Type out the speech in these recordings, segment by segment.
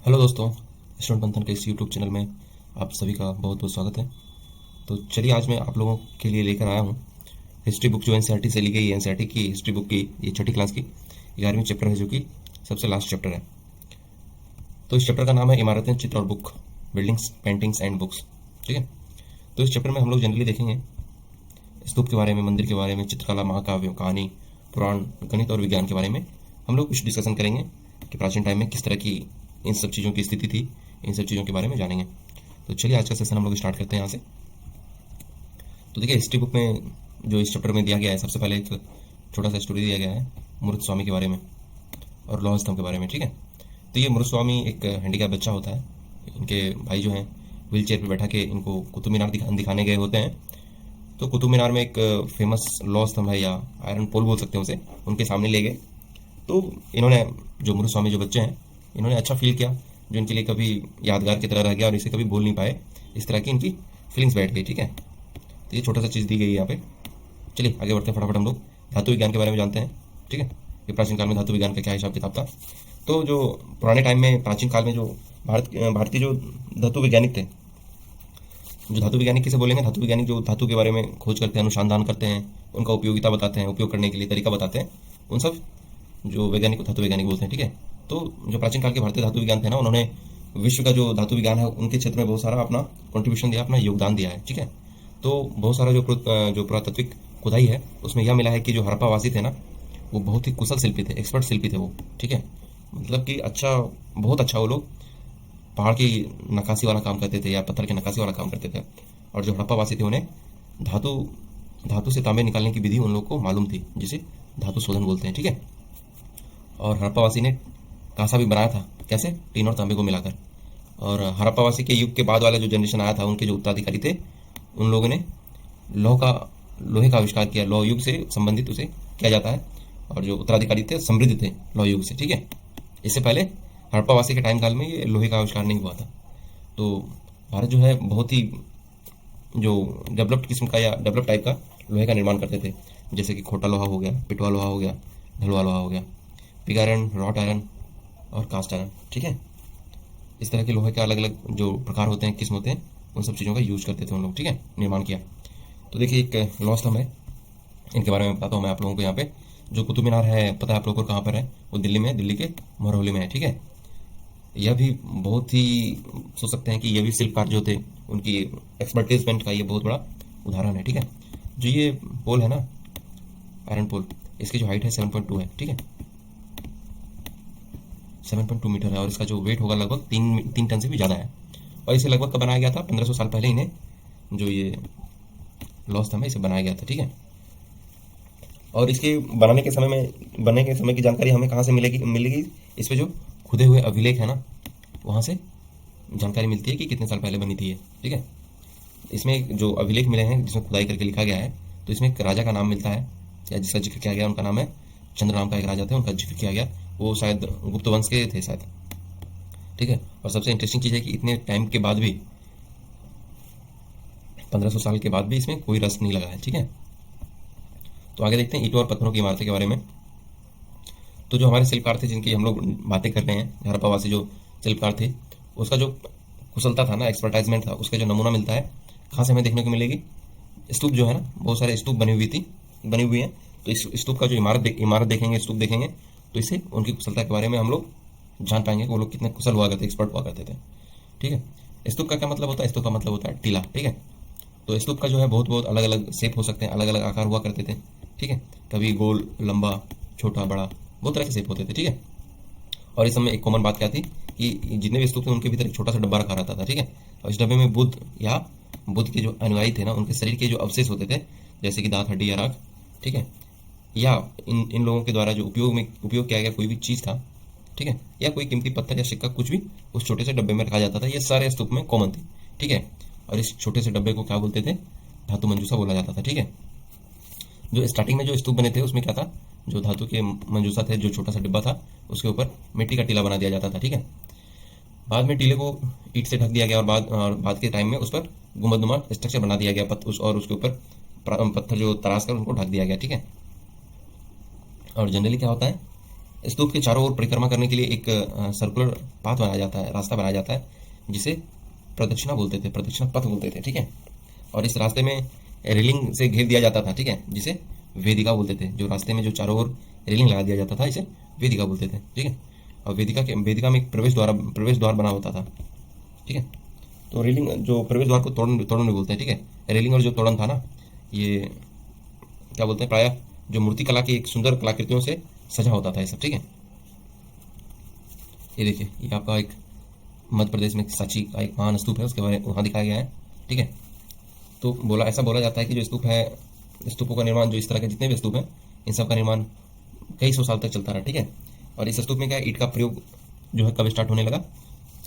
Hello दोस्तों, student मंथन के इस यूट्यूब चैनल में आप सभी का बहुत बहुत स्वागत है। तो चलिए आज मैं आप लोगों के लिए लेकर आया हूँ हिस्ट्री बुक जो एनसीईआरटी से ली गई है। एनसीईआरटी की हिस्ट्री बुक की ये छठी क्लास की 11वीं चैप्टर है, जो कि सबसे लास्ट चैप्टर है। तो इस चैप्टर का नाम है इमारतें, चित्र और book, buildings, paintings and books. ठीक है। तो इस चैप्टर में हम लोग जनरली देखेंगे स्तूप के बारे में, मंदिर के बारे में, चित्रकला, महाकाव्य, कहानी, पुराण, गणित और विज्ञान के बारे में हम लोग कुछ डिस्कशन करेंगे कि प्राचीन टाइम में किस तरह की इन सब चीज़ों की स्थिति थी। इन सब चीज़ों के बारे में जानेंगे। तो चलिए आज का सेशन हम लोग स्टार्ट करते हैं यहाँ से। तो देखिए, हिस्ट्री बुक में जो इस चैप्टर में दिया गया है, सबसे पहले एक छोटा सा स्टोरी दिया गया है मूर्त स्वामी के बारे में और लौह स्तंभ के बारे में। ठीक है। तो ये मूर्त स्वामी एक हैंडीकैप बच्चा होता है। इनके भाई जो हैं व्हील चेयर पर बैठा के इनको कुतुब मीनार दिखाने गए होते हैं। तो कुतुब मीनार में एक फेमस लौह स्तंभ है, या आयरन पोल बोल सकते हैं उसे, उनके सामने ले गए। तो इन्होंने, जो मूर्त स्वामी जो बच्चे हैं, इन्होंने अच्छा फील किया, जो इनके लिए कभी यादगार की तरह रह गया और इसे कभी भूल नहीं पाए। इस तरह की इनकी फीलिंग्स बैठ गई। ठीक है। तो ये छोटा सा चीज़ दी गई है यहाँ पे। चलिए आगे बढ़ते हैं, फटाफट हम लोग धातु विज्ञान के बारे में जानते हैं। ठीक है। ये प्राचीन काल में धातु विज्ञान का क्या हिसाब किताब था। तो जो पुराने टाइम में, प्राचीन काल में जो भारतीय जो धातु वैज्ञानिक थे, जो धातु वैज्ञानिक किसे बोलेंगे, धातु वैज्ञानिक जो धातु के बारे में खोज करते हैं, अनुसंधान करते हैं, उनका उपयोगिता बताते हैं, उपयोग करने के लिए तरीका बताते हैं, उन सब जो वैज्ञानिक को धातु वैज्ञानिक बोलते हैं। ठीक है। तो जो प्राचीन काल के भारतीय धातु विज्ञान थे ना, उन्होंने विश्व का जो धातु विज्ञान है उनके क्षेत्र में बहुत सारा अपना कंट्रीब्यूशन दिया, अपना योगदान दिया है। ठीक है। तो बहुत सारा जो पुरातात्विक खुदाई है उसमें यह मिला है कि जो हड़प्पावासी थे ना, वो बहुत ही कुशल शिल्पी थे, एक्सपर्ट शिल्पी थे वो। ठीक है। मतलब कि अच्छा, बहुत अच्छा वो लोग पहाड़ की नक्काशी वाला काम करते थे या पत्थर की नक्काशी वाला काम करते थे। और जो हड़प्पावासी थे उन्हें धातु धातु से तांबे निकालने की विधि उन लोग को मालूम थी, जिसे धातु शोधन बोलते हैं। ठीक है। और हड़प्पावासी ने कांसा भी बनाया था। कैसे? टीन और तांबे को मिलाकर। और हड़प्पावासी के युग के बाद वाला जो जनरेशन आया था, उनके जो उत्तराधिकारी थे, उन लोगों ने लोहे का आविष्कार किया। लौह युग से संबंधित उसे किया जाता है। और जो उत्तराधिकारी थे समृद्ध थे लौह युग से। ठीक है। इससे पहले हड़प्पावासी के टाइम काल में ये लोहे का आविष्कार नहीं हुआ था। तो भारत जो है बहुत ही जो डेवलप्ड किस्म का या डेवलप टाइप का लोहे का निर्माण करते थे, जैसे कि खोटा लोहा हो गया, पिटवा लोहा हो गया, ढलवा लोहा हो गया, पिग आयरन, रॉट आयरन और कास्ट आयरन। ठीक है। इस तरह के लोहे के अलग अलग जो प्रकार होते हैं, किस्म होते हैं, उन सब चीज़ों का यूज करते थे उन लोग। ठीक है। निर्माण किया। तो देखिए, एक लौह स्तंभ है, इनके बारे में बताता हूँ मैं आप लोगों को। यहाँ पे जो कुतुब मीनार है, पता है आप लोगों को कहाँ पर है? वो दिल्ली में है, दिल्ली के महरौली में है। ठीक है। यह भी बहुत ही, सोच सकते हैं कि यह भी शिल्पकार जो थे, उनकी एक्सपर्टीजमेंट का ये बहुत बड़ा उदाहरण है। ठीक है। जो ये पोल है ना, आयरन पोल, इसकी जो हाइट है 7.2 है। ठीक है। 7.2 मीटर है। और इसका जो वेट होगा लगभग 3 टन से भी ज़्यादा है। और इसे लगभग कब बनाया गया था? 1500 साल पहले इन्हें, जो ये लॉस था, इसे बनाया गया था। ठीक है। और इसके बनने के समय की जानकारी हमें कहाँ से मिलेगी? इस पे जो खुदे हुए अभिलेख है ना, वहाँ से जानकारी मिलती है कि कितने साल पहले बनी थी ये। ठीक है। इसमें जो अभिलेख मिले हैं, जिसमें खुदाई करके लिखा गया है, तो इसमें एक राजा का नाम मिलता है, या जिसका जिक्र किया गया, उनका नाम है चंद्र नाम का एक राजा थे, उनका जिक्र किया गया। वो शायद गुप्त वंश के थे शायद। ठीक है। और सबसे इंटरेस्टिंग चीज़ है कि इतने टाइम के बाद भी, 1500 साल के बाद भी, इसमें कोई रस नहीं लगा है। ठीक है। तो आगे देखते हैं ईंटों और पत्थरों की इमारतें के बारे में। तो जो हमारे शिल्पकार थे, जिनकी हम लोग बातें कर रहे हैं, हड़प्पावासी जो शिल्पकार थे, उसका जो कुशलता था ना, एक्सपर्टाइजमेंट था, उसका जो नमूना मिलता है, कहाँ से हमें देखने को मिलेगी? स्तूप जो है ना, बहुत सारे स्तूप बनी हुई हैं। तो इस स्तूप का जो इमारत देखेंगे, स्तूप देखेंगे, तो इससे उनकी कुशलता के बारे में हम लोग जान पाएंगे कि वो लोग कितने कुशल हुआ करते, एक्सपर्ट हुआ करते थे। ठीक है। स्तूप का क्या मतलब होता है? स्तूप का मतलब होता है टीला। ठीक है। तो स्तूप का जो है बहुत बहुत अलग अलग शेप हो सकते हैं, अलग अलग आकार हुआ करते थे। ठीक है। कभी गोल, लंबा, छोटा, बड़ा, बहुत तरह के शेप होते थे। ठीक है। और इस समय एक कॉमन बात क्या थी कि जितने भी स्तूप थे, उनके भीतर एक छोटा सा डब्बा रखा रहता था। ठीक है। और इस डब्बे में बुद्ध के जो अनुयायी थे ना, उनके शरीर के जो अवशेष होते थे, जैसे कि दांत, हड्डी या राख। ठीक है। या इन लोगों के द्वारा जो उपयोग किया गया कोई भी चीज़ था, ठीक है, या कोई कीमती पत्थर या सिक्का, कुछ भी उस छोटे से डब्बे में रखा जाता था। ये सारे स्तूप में कॉमन थे। ठीक है। और इस छोटे से डब्बे को क्या बोलते थे? धातु मंजूषा बोला जाता था। ठीक है। जो स्टार्टिंग में जो स्तूप बने थे, उसमें क्या था? जो धातु के मंजूषा थे, जो छोटा सा डिब्बा था, उसके ऊपर मिट्टी का टीला बना दिया जाता था। ठीक है। बाद में टीले को ईंट से ढक दिया गया, और बाद के टाइम में उस पर गुंबदनुमा स्ट्रक्चर बना दिया गया, और उसके ऊपर पत्थर जो तराश कर उनको ढक दिया गया। ठीक है। और जनरली क्या होता है स्तूप के चारों ओर परिक्रमा करने के लिए एक सर्कुलर पाथ बनाया जाता है, रास्ता बनाया जाता है, जिसे प्रदक्षिणा बोलते थे, प्रदक्षिणा पथ बोलते थे, ठीक है। और इस रास्ते में रेलिंग से घेर दिया जाता था, ठीक है, जिसे वेदिका बोलते थे। जो रास्ते में जो चारों ओर रेलिंग लगा दिया जाता था, इसे वेदिका बोलते थे, ठीक है। और वेदिका में एक प्रवेश द्वार बना होता था, ठीक है। तो रेलिंग जो प्रवेश द्वार को तोड़न भी बोलते हैं, ठीक है। रेलिंग और जो तोड़न था ना, ये क्या बोलते हैं, प्रायः जो मूर्ति कला की एक सुंदर कलाकृतियों से सजा होता था ये सब, ठीक है। ये देखिए, ये आपका एक मध्य प्रदेश में सांची का एक महान स्तूप है, उसके बारे में वहाँ दिखाया गया है, ठीक है। तो ऐसा बोला जाता है कि जो स्तूप है, स्तूपों का निर्माण, जो इस तरह के जितने भी स्तूप हैं, इन सब का निर्माण कई सौ साल तक चलता रहा, ठीक है। और इस स्तूप में क्या है, ईंट का प्रयोग जो है कब स्टार्ट होने लगा,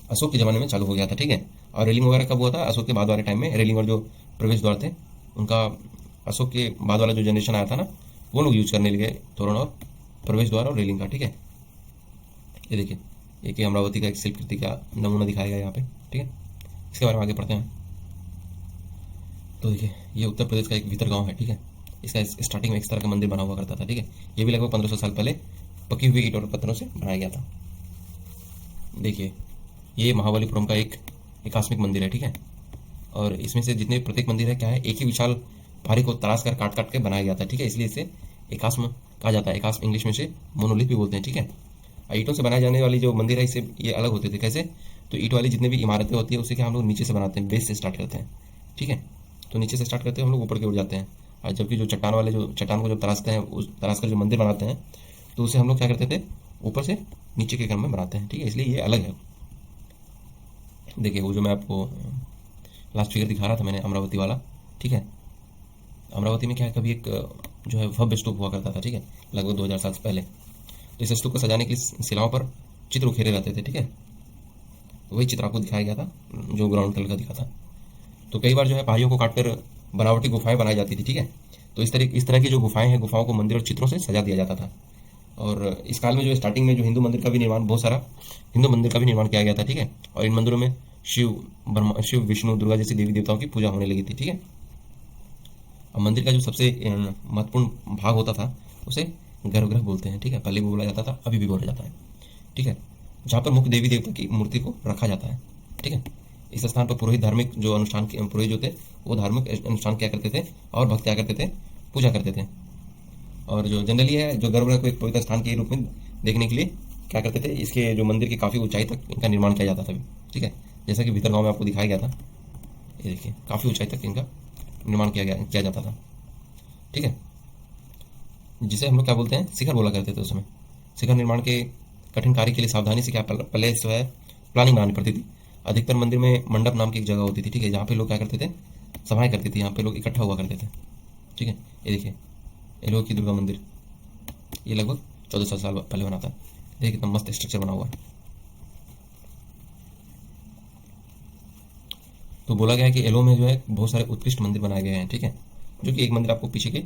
अशोक के ज़माने में चालू हो गया था, ठीक है। और रेलिंग वगैरह कब हुआ था, अशोक के बाद वाले टाइम में रेलिंग और जो प्रवेश द्वार थे उनका अशोक के बाद वाला जो जनरेशन आया था ना, वो लोग यूज करने लगे तोरण और प्रवेश द्वार और रेलिंग का, ठीक है। ये देखिए, एक ही अमरावती का एक शिल्पकृति का नमूना दिखाया गया यहाँ पे, ठीक है। इसके बारे में आगे पढ़ते हैं। तो देखिए, ये उत्तर प्रदेश का एक भीतर गांव है, ठीक है। इसका स्टार्टिंग में इस तरह का मंदिर बना हुआ करता था, ठीक है। ये भी लगभग 1500 साल पहले पकी हुई ईंट और पत्थरों से बनाया गया था। देखिए, ये महाबलीपुरम का एक एकास्मिक मंदिर है, ठीक है। और इसमें से जितने प्रत्येक मंदिर है, क्या है, एक ही विशाल पहाड़ी को तराश कर काट काट के बनाया गया था, ठीक है। इसलिए इसे एकास्म कहा जाता है। एकास्म इंग्लिश में से मोनोलिथ भी बोलते हैं, ठीक है। ईंटों से बनाए जाने वाली जो मंदिर है, इससे ये अलग होते थे। कैसे? तो ईंट वाली जितने भी इमारतें होती है, उसे क्या हम लोग नीचे से बनाते हैं, बेस से स्टार्ट करते हैं, ठीक है। तो नीचे से स्टार्ट करते हैं हम लोग, ऊपर की ओर जाते हैं। और जबकि जो चट्टान को जब तराशते हैं, उस तराश कर जो मंदिर बनाते हैं, तो उसे हम लोग क्या करते थे, ऊपर से नीचे के क्रम में बनाते हैं, ठीक है। इसलिए ये अलग है। देखिए, वो जो मैं आपको लास्ट फिगर दिखा रहा था मैंने, अमरावती वाला, ठीक है। अमरावती में क्या है, कभी एक जो है भव्य स्तूप हुआ करता था, ठीक है, लगभग 2000 साल से पहले। तो इस स्तूप को सजाने के लिए शिलाओं पर चित्र उखेरे रहते थे, ठीक है। वही चित्र आपको दिखाया गया था, जो ग्राउंड कलर का दिखा था। तो कई बार जो है पहाड़ियों को काटकर बनावटी गुफाएं बनाई जाती थी, ठीक है। तो इस तरह की जो गुफाएं हैं, गुफाओं को मंदिर और चित्रों से सजा दिया जाता था। और इस काल में जो स्टार्टिंग में जो हिंदू मंदिर का भी निर्माण, बहुत सारा हिंदू मंदिर का भी निर्माण किया गया था, ठीक है। और इन मंदिरों में शिव, विष्णु, दुर्गा जैसी देवी देवताओं की पूजा होने लगी थी, ठीक है। और मंदिर का जो सबसे महत्वपूर्ण भाग होता था, उसे गर्भगृह बोलते हैं, ठीक है। पहले भी बोला जाता था, अभी भी बोला जाता है, ठीक है। जहाँ पर मुख्य देवी देवता की मूर्ति को रखा जाता है, ठीक है। इस स्थान पर पुरोहित धार्मिक जो अनुष्ठान, पुरोहित जो थे वो धार्मिक अनुष्ठान क्या करते थे, और भक्त क्या करते थे, पूजा करते थे। और जो जनरली है, जो गर्भगृह को एक पवित्र स्थान के रूप में देखने के लिए क्या करते थे, इसके जो मंदिर की काफ़ी ऊंचाई तक इनका निर्माण किया जाता था, ठीक है। जैसा कि भीतर गाँव में आपको दिखाया गया था, ये देखिए, काफ़ी ऊंचाई तक इनका निर्माण किया जाता था, ठीक है। जिसे हम लोग क्या बोलते हैं, शिखर बोला करते थे उस समय। शिखर निर्माण के कठिन कार्य के लिए सावधानी से क्या पहले जो है प्लानिंग बनानी पड़ती थी। अधिकतर मंदिर में मंडप नाम की एक जगह होती थी, ठीक है, जहाँ पे लोग क्या करते थे, सभाएं करते थे, यहाँ पे लोग इकट्ठा हुआ करते थे, ठीक है। ये देखिए, एलोर की दुर्गा मंदिर, ये लगभग 1400 साल पहले बना था। देखिए कितना मस्त स्ट्रक्चर बना हुआ है। तो बोला गया है कि एलो में जो है बहुत सारे उत्कृष्ट मंदिर बनाए गए हैं, ठीक है। जो कि एक मंदिर आपको पीछे के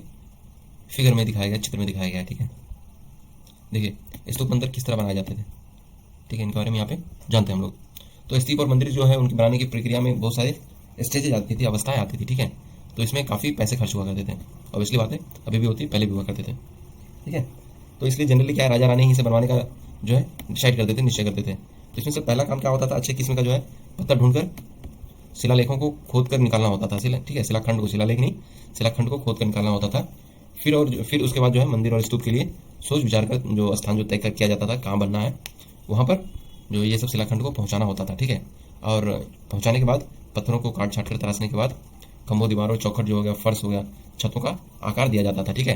फिगर में दिखाया गया, चित्र में दिखाया गया है, ठीक है। देखिए, स्तूप मंदिर किस तरह बनाए जाते थे, ठीक है, इनके बारे में यहाँ पे जानते हैं हम लोग। तो स्तूप और मंदिर जो है उनकी बनाने की प्रक्रिया में बहुत सारे स्टेजेज आती थी, अवस्थाएं आती थी, ठीक है। तो इसमें काफ़ी पैसे खर्च हुआ करते थे। और इसलिए बातें अभी भी होती, पहले भी हुआ करते थे, ठीक है। तो इसलिए जनरली क्या है, राजा रानी ही इसे बनवाने का जो है डिसाइड करते थे, निश्चय करते थे। तो इसमें से पहला काम क्या होता था, अच्छे किस्म का जो है पत्थर ढूंढकर शिलालेखों को खोद कर निकालना होता था, ठीक है। शिलाखंड को, शिलालेख नहीं, शिलाखंड को खोद कर निकालना होता था। फिर उसके बाद जो है मंदिर और स्तूप के लिए सोच विचार कर जो स्थान जो तय कर किया जाता था, कहाँ बनना है, वहाँ पर जो ये सब शिलाखंड को पहुँचाना होता था, ठीक है। और पहुँचाने के बाद पत्थरों को काट छाट कर तराशने के बाद खंभों, दीवारों, चौखट जो हो गया, फर्श हो गया, छतों का आकार दिया जाता था, ठीक है।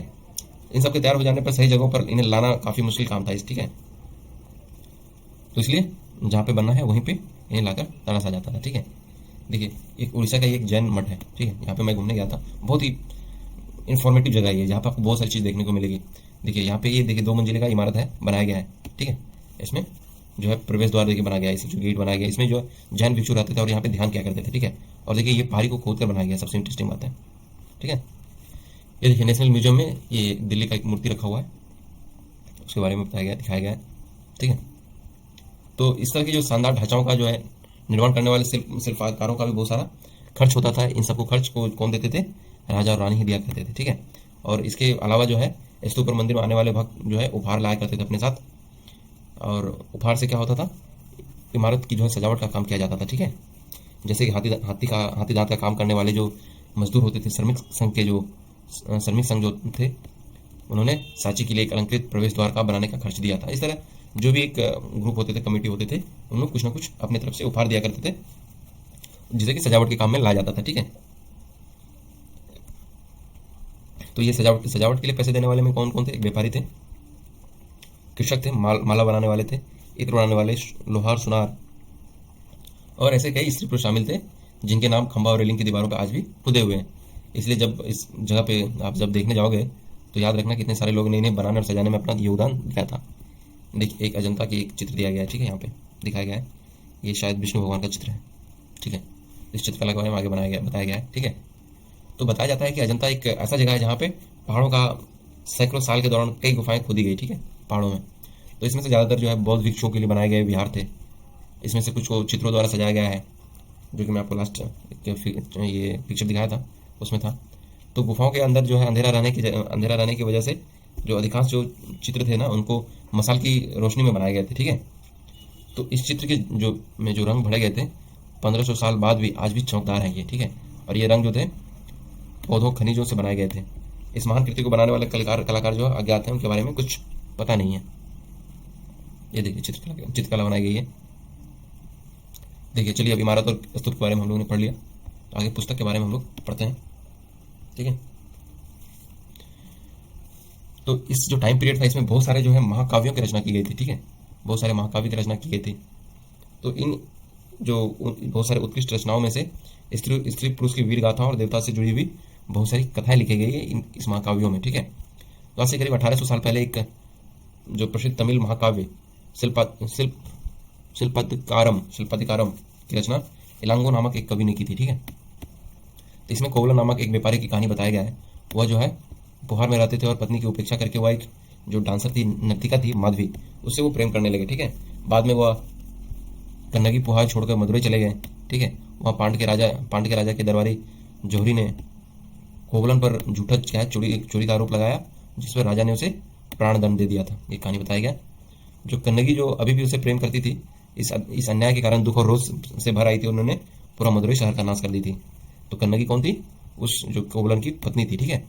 इन सब के तैयार हो जाने पर सही जगहों पर इन्हें लाना काफ़ी मुश्किल काम था, ठीक है। तो इसलिए जहाँ पे बनना है वहीं पे इन्हें लाकर तराशा जाता था, ठीक है। देखिए, एक उड़ीसा का एक जैन मठ है, ठीक है, यहाँ पे मैं घूमने गया था। बहुत ही इन्फॉर्मेटिव जगह है ये, जहाँ पे आपको बहुत सारी चीज़ देखने को मिलेगी। देखिए, यहाँ पे ये देखिए 2 मंजिले का इमारत है, बनाया गया है, ठीक है। इसमें जो है प्रवेश द्वार देखिए बना गया है, इसे जो गेट बनाया गया, इसमें जो जैन भिक्षु रहते थे और यहाँ पे ध्यान किया करते थे, ठीक है। और देखिए, ये पहाड़ी को खोद कर बनाया गया, सबसे इंटरेस्टिंग बात है, ठीक है। ये देखिए, नेशनल म्यूजियम में ये दिल्ली का एक मूर्ति रखा हुआ है, उसके बारे में बताया गया, दिखाया गया है, ठीक है। तो इस तरह की जो शानदार ढांचाओं का जो है निर्माण करने वाले शिल्पकारों का भी बहुत सारा खर्च होता था। इन सबको खर्च को कौन देते थे, राजा और रानी ही दिया करते थे, ठीक है। और इसके अलावा जो है स्तूप और मंदिर में आने वाले भक्त जो है उपहार लाया करते थे अपने साथ, और उपहार से क्या होता था, इमारत की जो है सजावट का काम किया जाता था। ठीक है, जैसे कि हाथी दांत का काम करने वाले जो मजदूर होते थे, श्रमिक संघ जो थे, उन्होंने सांची के लिए एक अलंकृत प्रवेश द्वार का बनाने का खर्च दिया था। इस तरह जो भी एक ग्रुप होते थे, कमेटी होते थे, उन लोग कुछ ना कुछ अपनी तरफ से उपहार दिया करते थे, जिसे कि सजावट के काम में लाया जाता था। ठीक है, तो ये सजावट के लिए पैसे देने वाले में कौन कौन थे? व्यापारी थे, कृषक थे, माला बनाने वाले थे, इत्र बनाने वाले, लोहार, सुनार, और ऐसे कई स्त्री पुरुष शामिल थे जिनके नाम खंबा और रेलिंग की दीवारों पर आज भी खुदे हुए हैं। इसलिए जब इस जगह पे आप जब देखने जाओगे तो याद रखना कितने सारे लोगों ने इन्हें बनाने और सजाने में अपना योगदान दिया था। देखिए, एक अजंता की एक चित्र दिया गया है। ठीक है, यहाँ पे दिखाया गया है, ये शायद विष्णु भगवान का चित्र है। ठीक है, इस चित्रकला के बारे में आगे बताया गया है। ठीक है, तो बताया जाता है कि अजंता एक ऐसा जगह है जहाँ पे पहाड़ों का सैकड़ों साल के दौरान कई गुफाएं खोदी गई। ठीक है, पहाड़ों में। तो इसमें से ज़्यादातर जो है बौद्ध भिक्षुओं के लिए बनाए गए विहार थे। इसमें से कुछ को चित्रों द्वारा सजाया गया है, जो कि मैं आपको लास्ट ये पिक्चर दिखाया था उसमें था। तो गुफाओं के अंदर जो है अंधेरा रहने की वजह से जो अधिकांश जो चित्र थे ना, उनको मसाल की रोशनी में बनाए गए थे। ठीक है, तो इस चित्र के जो रंग भरे गए थे 1500 साल बाद भी आज भी चमकदार है ये। ठीक है, और ये रंग जो थे पौधों खनिजों से बनाए गए थे। इस महान कृति को बनाने वाले कलाकार जो अज्ञात हैं, उनके बारे में कुछ पता नहीं है। ये देखिए चित्रकला बनाई गई है। देखिए, चलिए अब इमारत और स्तूप के बारे में हम लोगों ने पढ़ लिया, आगे पुस्तक के बारे में हम लोग पढ़ते हैं। ठीक है, तो इस जो टाइम पीरियड था इसमें बहुत सारे जो है महाकाव्यों की रचना की गई थी। ठीक है, बहुत सारे महाकाव्य की रचना की गई थी। तो इन जो बहुत सारे उत्कृष्ट रचनाओं में से स्त्री पुरुष की वीर गाथा और देवता से जुड़ी हुई बहुत सारी कथाएं लिखी गई है इस महाकाव्यों में। ठीक है, तो आज से करीब 1800 साल पहले एक जो प्रसिद्ध तमिल महाकाव्य शिल्पाधिकारम की रचना इलांगो नामक एक कवि ने की थी। ठीक है, तो इसमें कोवलम नामक एक व्यापारी की कहानी बताया गया है। वह जो है पुहार में रहते थे और पत्नी की उपेक्षा करके वह एक जो डांसर थी, नर्तिका थी, माधवी, उससे वो प्रेम करने लगे। ठीक है, बाद में वह कन्नगी पुहार छोड़कर मदुरई चले गए। ठीक है, वहाँ पांड के राजा के दरबारी जोहरी ने कोवलम पर झूठा क्या है चोरी का आरोप लगाया, जिस पर राजा ने उसे प्राण दंड दे दिया था। ये कहानी बताया गया। जो कन्नगी जो अभी भी उसे प्रेम करती थी, इस अन्याय के कारण दुख और रोष से भर आई थी, उन्होंने पूरा मदुरई शहर का नाश कर दी थी। तो कन्नगी कौन थी? उस जो कोवलम की पत्नी थी। ठीक है,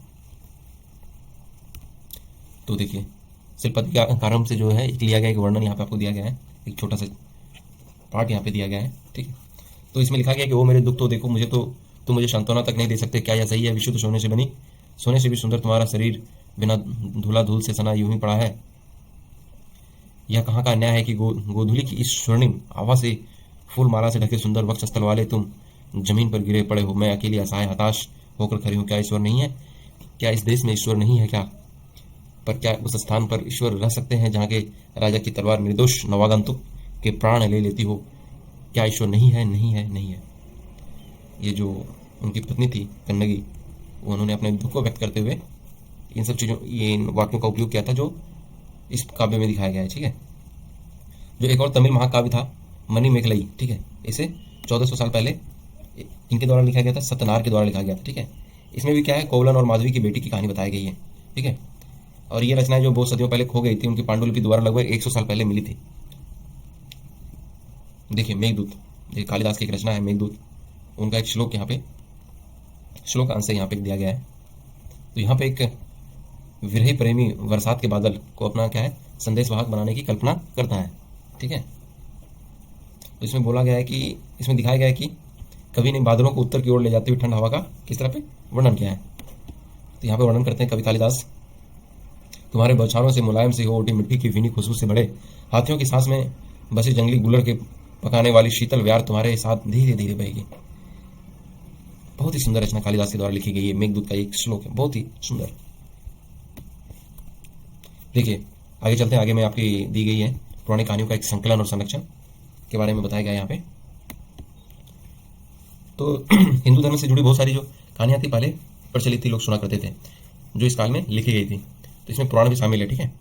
तो देखिए शिल्पाधिकारम से जो है एक लिया गया एक वर्णन यहाँ पे आपको दिया गया है, एक छोटा सा पार्ट यहाँ पे दिया गया है। ठीक है, तो इसमें लिखा गया कि वो मेरे दुख तो देखो, तुम मुझे सांत्वना तक नहीं दे सकते। क्या यह सही है? विशुद्ध सोने से बनी, सोने से भी सुंदर तुम्हारा शरीर बिना धूला धूल से सना यूं ही पड़ा है। यह कहाँ का अन्याय है कि गोधूली की इस स्वर्णिम आभा से फूल माला से ढके सुंदर वक्षस्थल वाले तुम जमीन पर गिरे पड़े हो। मैं अकेली असहाय हताश होकर खड़ी हूँ। क्या ईश्वर नहीं है? क्या इस देश में ईश्वर नहीं है क्या? पर क्या उस स्थान पर ईश्वर रह सकते हैं जहाँ के राजा की तलवार निर्दोष नवागंतुक के प्राण ले लेती हो? क्या ईश्वर नहीं है? नहीं है, नहीं है। ये जो उनकी पत्नी थी कन्नगी, उन्होंने अपने दुख को व्यक्त करते हुए इन सब चीज़ों इन वाक्यों का उपयोग किया था जो इस काव्य में दिखाया गया है। ठीक है, जो एक और तमिल महाकाव्य था मनी मेखलई। ठीक है, इसे 1400 साल पहले इनके द्वारा लिखा गया था, सत्यनार के द्वारा लिखा गया था। ठीक है, इसमें भी क्या है, कोवलन और माधवी की बेटी की कहानी बताई गई है। ठीक है, और ये रचनाएं जो बहुत सदियों पहले खो गई थी, उनकी पांडुलिपि द्वारा लगभग 100 साल पहले मिली थी। देखिए मेघदूत, ये कालिदास की एक रचना है मेघदूत, उनका एक श्लोक यहाँ पे श्लोक अंश यहाँ पे दिया गया है। तो यहाँ पे एक विरही प्रेमी बरसात के बादल को अपना क्या है संदेशवाहक बनाने की कल्पना करता है। ठीक है, तो इसमें बोला गया है कि इसमें दिखाया गया है कि कवि ने बादलों को उत्तर की ओर ले जाते हुए ठंड हवा का किस तरह पे वर्णन किया है। तो यहाँ पे वर्णन करते हैं कवि कालिदास, तुम्हारे बौछारों से मुलायम सी हो उठी मिट्टी की भीनी खुशबू से बड़े हाथियों की सांस में बसे जंगली गुलर के पकाने वाली शीतल व्यार तुम्हारे साथ धीरे धीरे बहेगी। बहुत ही सुंदर रचना कालिदास के द्वारा लिखी गई है। मेघदूत का एक श्लोक है, बहुत ही सुंदर। देखिए आगे चलते हैं, आगे में आपकी दी गई है पुरानी कहानियों का एक संकलन और संरक्षण के बारे में बताया गया यहाँ पे। तो हिंदू धर्म से जुड़ी बहुत सारी जो कहानियां थी पहले प्रचलित थी, लोग सुना करते थे, जो इस काल में लिखी गई थी। तो इसमें पुराण भी शामिल है। ठीक है,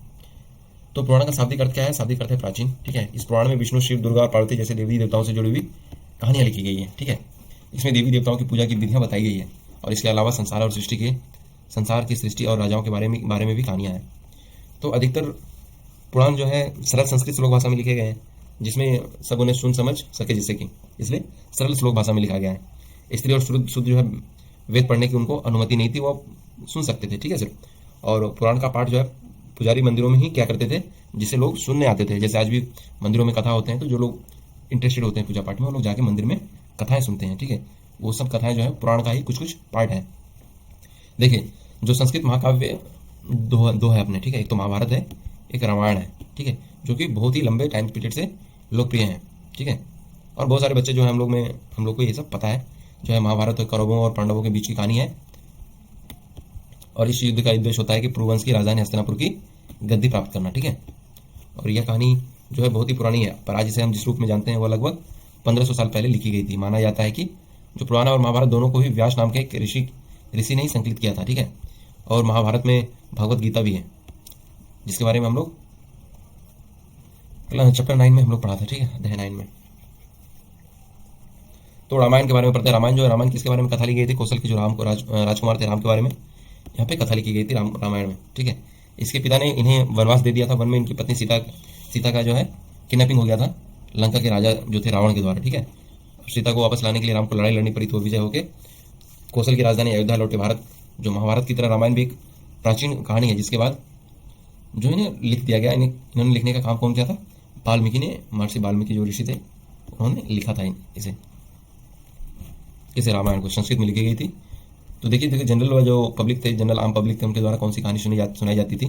तो पुराण का शाब्दिक अर्थ क्या है? शाब्दिक अर्थ है प्राचीन। ठीक है, इस पुराण में विष्णु, शिव, दुर्गा और पार्वती जैसे देवी देवताओं से जुड़ी हुई कहानियां लिखी गई है। ठीक है, इसमें देवी देवताओं की पूजा की विधियां बताई गई है, और इसके अलावा संसार की सृष्टि और राजाओं के बारे में भी कहानियां हैं। तो अधिकतर पुराण जो है सरल संस्कृत श्लोक भाषा में लिखे गए हैं, जिसमें सब उन्हें सुन समझ सके जिससे कि, इसलिए सरल श्लोक भाषा में लिखा गया है। स्त्री और शुद्ध शुद्ध जो है वेद पढ़ने की उनको अनुमति नहीं थी, वो सुन सकते थे, ठीक है सिर्फ। और पुराण का पाठ जो है पुजारी मंदिरों में ही क्या करते थे, जिसे लोग सुनने आते थे। जैसे आज भी मंदिरों में कथा होते हैं, तो जो लोग इंटरेस्टेड होते हैं पूजा पाठ में, वो लोग जाके मंदिर में कथाएं सुनते हैं, ठीक है। वो सब कथाएं जो है पुराण का ही कुछ कुछ पार्ट है। देखिए, जो संस्कृत महाकाव्य दो है अपने, ठीक है। एक तो महाभारत है, एक रामायण है, ठीक है, जो कि बहुत ही लंबे टाइम पीरियड से लोकप्रिय हैं, ठीक है। और बहुत सारे बच्चे जो है हम लोग को ये सब पता है, जो है महाभारत कौरवों और पांडवों के बीच की कहानी है। और इस युद्ध का उद्देश्य होता है कि पुरुवंश की राजधानी हस्तिनापुर की गद्दी प्राप्त करना, ठीक है। और यह कहानी जो है बहुत ही पुरानी है, पर आज इसे हम जिस रूप में जानते हैं वह लगभग 1500 साल पहले लिखी गई थी। माना जाता है कि जो पुराण और महाभारत दोनों को ही व्यास नाम के एक ऋषि ने ही संकलित किया था, ठीक है। और महाभारत में भगवत गीता भी है, जिसके बारे में हम लोग चैप्टर 9 में हम लोग पढ़ा था, ठीक है, अध्याय 9 में। तो रामायण के बारे में पढ़ते हैं। रामायण जो है, रामायण किसके बारे में कथा लिखी गई थी? कौशल के जो राजकुमार थे, राम के बारे में यहाँ पे कथा लिखी गई थी रामायण में, ठीक है। इसके पिता ने इन्हें वनवास दे दिया था। वन में इनकी पत्नी सीता का जो है किडनैपिंग हो गया था लंका के राजा जो थे रावण के द्वारा, ठीक है। सीता को वापस लाने के लिए राम को लड़ाई लड़नी पड़ी, तो विजय होकर कौशल की राजधानी अयोध्या लौटे। भारत जो महाभारत की तरह रामायण भी एक प्राचीन कहानी है, जिसके बाद जो इन्हें लिख दिया गया। इन्होंने लिखने का काम कौन किया था? वाल्मीकि ने, महर्षि वाल्मीकि जो ऋषि थे, उन्होंने लिखा था इसे रामायण को संस्कृत में लिखी गई थी। तो देखिए जनरल जो पब्लिक थे, जनरल आम पब्लिक थे, उनके द्वारा कौन सी कहानी सुनाई जाती थी?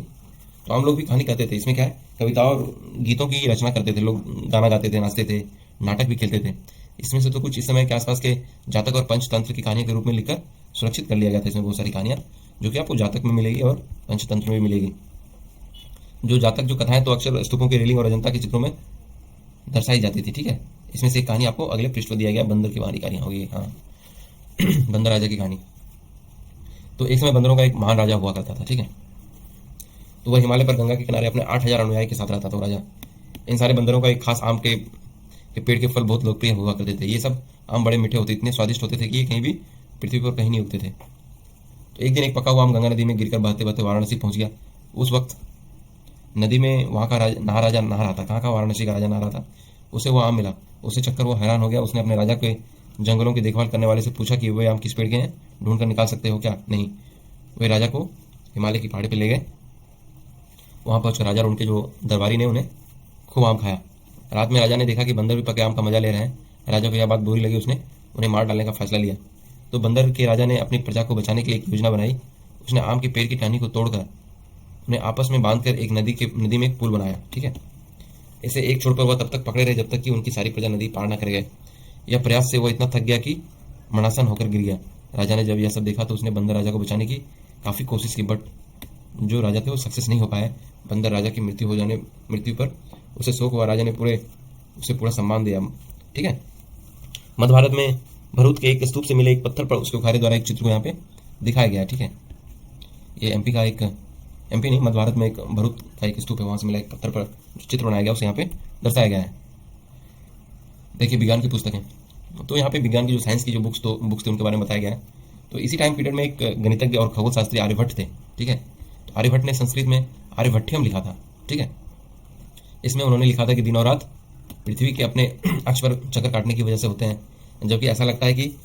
तो हम लोग भी कहानी कहते थे। इसमें क्या है, कविता और गीतों की रचना करते थे लोग, गाना गाते थे, नाचते थे, नाटक भी खेलते थे। इसमें से तो कुछ इस समय के आसपास के जातक और पंचतंत्र की कहानियों के रूप में लिखकर सुरक्षित कर लिया गया था। इसमें बहुत सारी कहानियां जो कि आपको जातक में मिलेगी और पंचतंत्र में भी मिलेगी। जो जातक जो कथाएं तो अक्सर स्तूपों के रेलिंग और अजंता के चित्रों में दर्शाई जाती थी, ठीक है। इसमें से एक कहानी आपको अगले पृष्ठ पर दिया गया, बंदर की कहानी होगी, हाँ बंदर राजा की कहानी। तो एक समय बंदरों का एक महान राजा हुआ करता था, ठीक है। तो वह हिमालय पर गंगा के किनारे अपने 8000 अनुयायी के साथ रहता था राजा। इन सारे बंदरों का एक खास आम के पेड़ के फल बहुत लोकप्रिय हुआ करते थे। ये सब आम बड़े मीठे होते, इतने स्वादिष्ट होते थे कि ये कहीं भी पृथ्वी पर कहीं नहीं उगते थे। तो एक दिन एक पका हुआ आम गंगा नदी में गिरकर बहते बहते वाराणसी पहुंच गया। उस वक्त नदी में वहाँ का राजा नहा रहा था। कहाँ का? वाराणसी का राजा नहा रहा था। उसे वो आम मिला, उसे चक्कर वो हैरान हो गया। उसने अपने राजा के जंगलों की देखभाल करने वाले से पूछा कि वे आम किस पेड़ के हैं, ढूंढ कर निकाल सकते हो क्या? नहीं। वे राजा को हिमालय की पहाड़ी पर ले गए। वहाँ पहुंचकर राजा और उनके जो दरबारी ने उन्हें खूब आम खाया। रात में राजा ने देखा कि बंदर भी पके आम का मजा ले रहे हैं। राजा को यह बात बुरी लगी, उसने उन्हें मार डालने का फैसला लिया। तो बंदर के राजा ने अपनी प्रजा को बचाने के लिए एक योजना बनाई। उसने आम के पेड़ की टहनी को तोड़कर उन्हें आपस में बांधकर एक नदी में एक पुल बनाया, ठीक है। इसे एक छोड़ पर वह तब तक पकड़े रहे जब तक कि उनकी सारी प्रजा नदी पार न कर गए। यह प्रयास से वह इतना थक गया कि मरणासन होकर गिर गया। राजा ने जब यह सब देखा तो उसने बंदर राजा को बचाने की काफ़ी कोशिश की, बट जो राजा थे वो सक्सेस नहीं हो पाए। बंदर राजा की मृत्यु पर उसे शोक हुआ। राजा ने उसे पूरा सम्मान दिया, ठीक है। मध्य भारत में भरूच के एक स्तूप से मिले एक पत्थर पर उसके उखारे द्वारा एक चित्र को यहाँ पे दिखाया गया है, ठीक है। ये एमपी नहीं, मध्य भारत में एक भरूच का एक स्तूप है, वहाँ से मिला एक पत्थर पर जो चित्र बनाया गया उसे यहाँ पे दर्शाया गया है। देखिए विज्ञान की पुस्तकें, तो यहाँ पे विज्ञान की जो साइंस की जो बुक्स थे उनके बारे में बताया गया है। तो इसी टाइम पीरियड में एक गणितज्ञ और खगोल शास्त्री आर्यभट्ट थे, ठीक है। तो आर्यभट्ट ने संस्कृत में आर्यभट्टियम लिखा था, ठीक है। इसमें उन्होंने लिखा था कि दिन और रात पृथ्वी के अपने अक्ष पर चक्कर काटने की वजह से होते हैं, जबकि ऐसा लगता है कि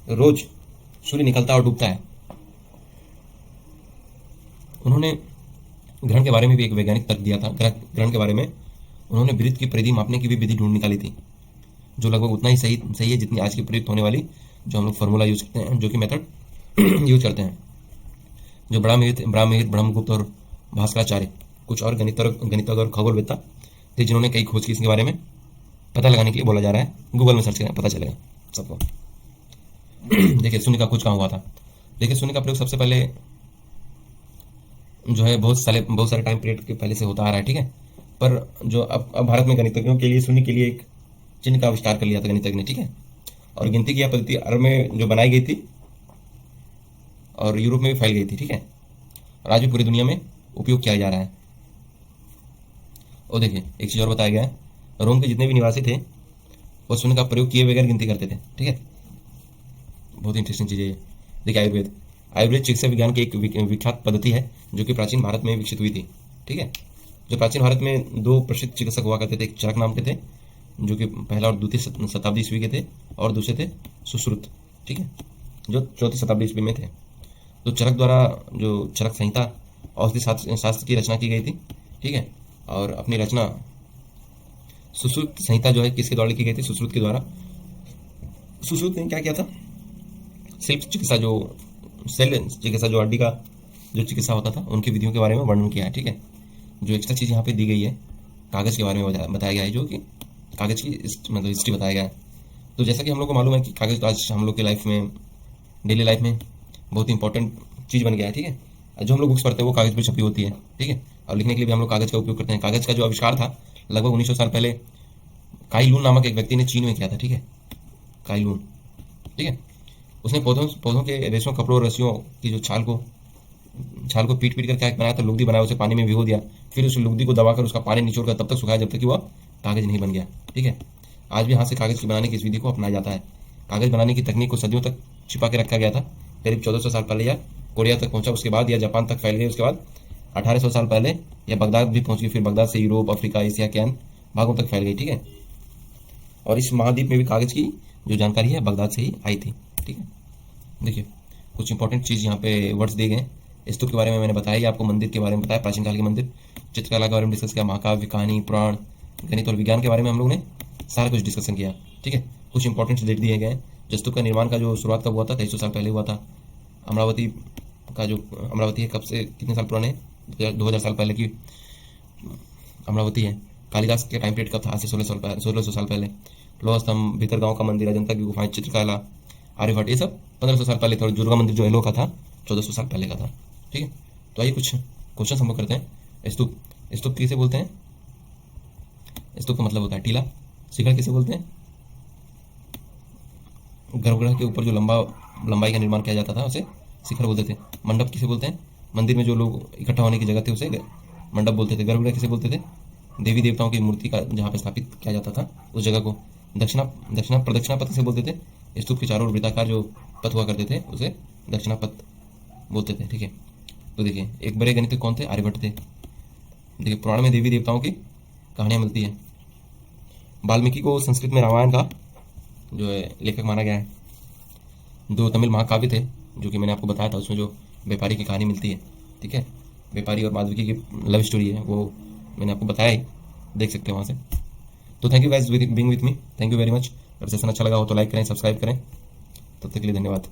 रोज सूर्य निकलता और डूबता है। उन्होंने ग्रहण के बारे में भी एक वैज्ञानिक तर्क दिया था। ग्रहण के बारे में उन्होंने वृत्त की परिधि मापने की भी विधि ढूंढ निकाली थी, जो लगभग उतना ही सही है जितनी आज की प्रयुक्त होने वाली जो हम लोग फार्मूला यूज करते हैं, जो कि मेथड यूज करते हैं। जो ब्रह्ममिहिर, ब्रह्मगुप्त और भास्कराचार्य, कुछ और गणितज्ञ और खगोलवेत्ता थे जिन्होंने कई खोज की इसके बारे में पता लगाने के लिए। बोला जा रहा है, गूगल में सर्च करें पता चलेगा सबको। देखिए शून्य का खोज कहाँ हुआ था। देखिए शून्य का प्रयोग सबसे पहले जो है बहुत सारे टाइम पीरियड के पहले से होता आ रहा है, ठीक है। पर जो अब भारत में गणितज्ञों के लिए शून्य के लिए एक चिन्ह का आविष्कार कर लिया था गणितज्ञ ने, ठीक है। और गिनती की यह पद्धति अरब में जो बनाई गई थी और यूरोप में भी फैल गई थी, ठीक है। और आज भी पूरी दुनिया में उपयोग किया जा रहा है। और देखिए एक चीज़ और बताया गया है, रोम के जितने भी निवासी थे वो शून्य का प्रयोग किए बगैर गिनती करते थे, ठीक है। बहुत इंटरेस्टिंग चीज़ है ये। देखिए आयुर्वेद चिकित्सा विज्ञान की एक विख्यात पद्धति है जो कि प्राचीन भारत में विकसित हुई थी, ठीक है। जो प्राचीन भारत में दो प्रसिद्ध चिकित्सक हुआ करते थे, एक चरक नाम के थे, जो कि पहला और द्वितीय शताब्दी ईस्वी के थे, और दूसरे थे सुश्रुत, ठीक है, जो चौथी शताब्दी ईस्वी में थे। तो चरक द्वारा जो चरक संहिता औषधि शास्त्र की रचना की गई थी, ठीक है, और अपनी रचना सुश्रुत संहिता जो है किसके द्वारा लिखी गई थी? सुश्रुत के द्वारा। सुश्रुत ने क्या किया था? शिल्प चिकित्सा, जो सेल चिकित्सा, जो हड्डी का जो चिकित्सा होता था, उनकी विधियों के बारे में वर्णन किया है, ठीक है। जो एक्स्ट्रा चीज़ यहाँ पे दी गई है, कागज़ के बारे में बताया गया है, जो कि कागज़ की मतलब हिस्ट्री बताया गया है। तो जैसा कि हम लोग को मालूम है कि कागज़ तो आज हम लोग की लाइफ में, डेली लाइफ में बहुत इंपॉर्टेंट चीज़ बन गया है, ठीक है। जो हम लोग बुक्स पढ़ते हैं वो कागज़ पर छपी होती है, ठीक है, और लिखने के लिए भी हम लोग कागज़ का उपयोग करते हैं। कागज़ का जो आविष्कार था लगभग 1900 साल पहले काई लून नामक एक व्यक्ति ने चीन में किया था, ठीक है, काई लून, ठीक है। उसने पौधों के रेशों, कपड़ों और रस्सियों की जो छाल को पीट कर क्या बनाया था? लुगदी बनाया, उसे पानी में भिगो दिया, फिर उस लुगदी को दबाकर उसका पानी निचोड़ कर तब तक सुखाया जब तक कि वह कागज़ नहीं बन गया, ठीक है। आज भी हाथ से कागज़ की बनाने की इस विधि को अपनाया जाता है। कागज़ बनाने की तकनीक को सदियों तक छिपा के रखा गया था। करीब 1400 साल पहले यह कोरिया तक पहुंचा, उसके बाद यह जापान तक फैल गई, उसके बाद 1800 साल पहले यह बगदाद भी पहुंच गई, फिर बगदाद से यूरोप, अफ्रीका, एशिया के अन्य भागों तक फैल गई, ठीक है। और इस महाद्वीप में भी कागज़ की जो जानकारी है बगदाद से ही आई थी, ठीक है। देखिए कुछ इंपॉर्टेंट चीज़ यहाँ पे वर्ड्स दिए गए। स्तूप के बारे में मैंने बताया, आपको मंदिर के बारे में बताया, प्राचीन काल के मंदिर, चित्रकला के बारे में डिस्कस किया, महाकाव्य, कहानी, पुराण, गणित और विज्ञान के बारे में हम लोग ने सारा कुछ डिस्कशन किया, ठीक है। कुछ इंपॉर्टेंट डेट दिए गए। स्तूप का निर्माण का जो शुरुआत कब हुआ था? 2300 साल पहले हुआ था। अमरावती का जो अमरावती है, कब से कितने साल पुराने? 2000 साल पहले की अमरावती है। कालिदास के टाइम पीरियड कब था? आज से 1600 साल पहले। लोहा स्तंभ, भीतर गाँव का मंदिर, अजंता की गुफाएं, चित्रकला, आर्यभट्ट, ये सब 1500 साल पहले थे। और दुर्गा मंदिर जो एलो का था 1400 साल पहले का था, ठीक है। तो आइए कुछ क्वेश्चन हम लोग करते हैं। स्तूप, स्तूप किसे बोलते हैं? स्तूप का मतलब होता है टीला। शिखर किसे बोलते हैं? गर्भगृह के ऊपर जो लंबाई का निर्माण किया जाता था उसे शिखर बोलते थे। मंडप किसे बोलते हैं? मंदिर में जो लोग इकट्ठा होने की जगह थी उसे मंडप बोलते थे। गर्भगृह किसे बोलते थे? देवी देवताओं की मूर्ति का जहाँ पे स्थापित किया जाता था उस जगह को। प्रदक्षिणा पथ किसे बोलते थे? स्तूप के चारों ओर वृत्ताकार जो पथ हुआ करते थे उसे दक्षिणा पथ बोलते थे, ठीक है। तो देखिए एक बड़े गणितज्ञ कौन थे? आर्यभट्ट थे। देखिए पुराण में देवी देवताओं की कहानियाँ मिलती है। वाल्मीकि को संस्कृत में रामायण का जो है लेखक माना गया है। दो तमिल महाकाव्य थे जो कि मैंने आपको बताया था, उसमें जो व्यापारी की कहानी मिलती है, ठीक है, व्यापारी और माधविकी की लव स्टोरी है, वो मैंने आपको बताया ही, देख सकते हैं वहाँ से। तो thank you guys being with me, thank you very much. अगर सेशन अच्छा लगा हो तो लाइक करें, सब्सक्राइब करें। तब तक के लिए धन्यवाद।